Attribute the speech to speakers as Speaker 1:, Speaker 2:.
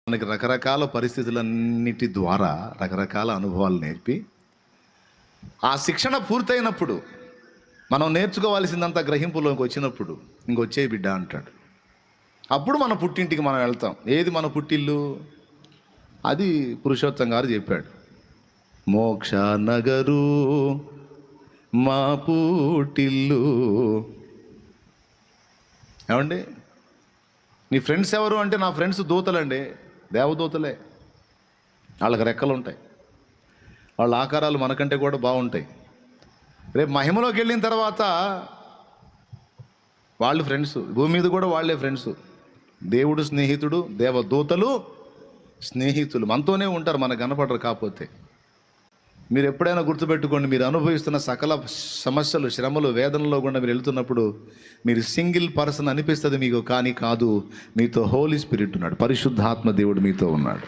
Speaker 1: మనకి రకరకాల పరిస్థితులన్నిటి ద్వారా రకరకాల అనుభవాలు నేర్పి ఆ శిక్షణ పూర్తయినప్పుడు మనం నేర్చుకోవాల్సిందంతా గ్రహింపులోకి వచ్చినప్పుడు ఇంకొచ్చే బిడ్డ అంటాడు. అప్పుడు మన పుట్టింటికి మనం వెళ్తాం. ఏది మన పుట్టిల్లు? అది పురుషోత్తం గారు చెప్పాడు. మోక్ష నగరు మా పుట్టిల్లు. ఏమండి, నీ ఫ్రెండ్స్ ఎవరు అంటే, నా ఫ్రెండ్స్ దూతలండి, దేవదూతలే. వాళ్ళకి రెక్కలు ఉంటాయి, వాళ్ళ ఆకారాలు మనకంటే కూడా బాగుంటాయి. రేపు మహిమలోకి వెళ్ళిన తర్వాత వాళ్ళు ఫ్రెండ్స్, భూమి మీద కూడా వాళ్ళే ఫ్రెండ్స్. దేవుడు స్నేహితుడు, దేవదూతలు స్నేహితులు, మనతోనే ఉంటారు, మనకు కనపడరు. కాకపోతే మీరు ఎప్పుడైనా గుర్తుపెట్టుకోండి, మీరు అనుభవిస్తున్న సకల సమస్యలు, శ్రమలు, వేదనలో కూడా మీరు వెళ్తున్నప్పుడు మీరు సింగిల్ పర్సన్ అనిపిస్తుంది మీకు, కానీ కాదు. మీతో హోలీ స్పిరిట్ ఉన్నాడు, పరిశుద్ధాత్మ దేవుడు మీతో ఉన్నాడు.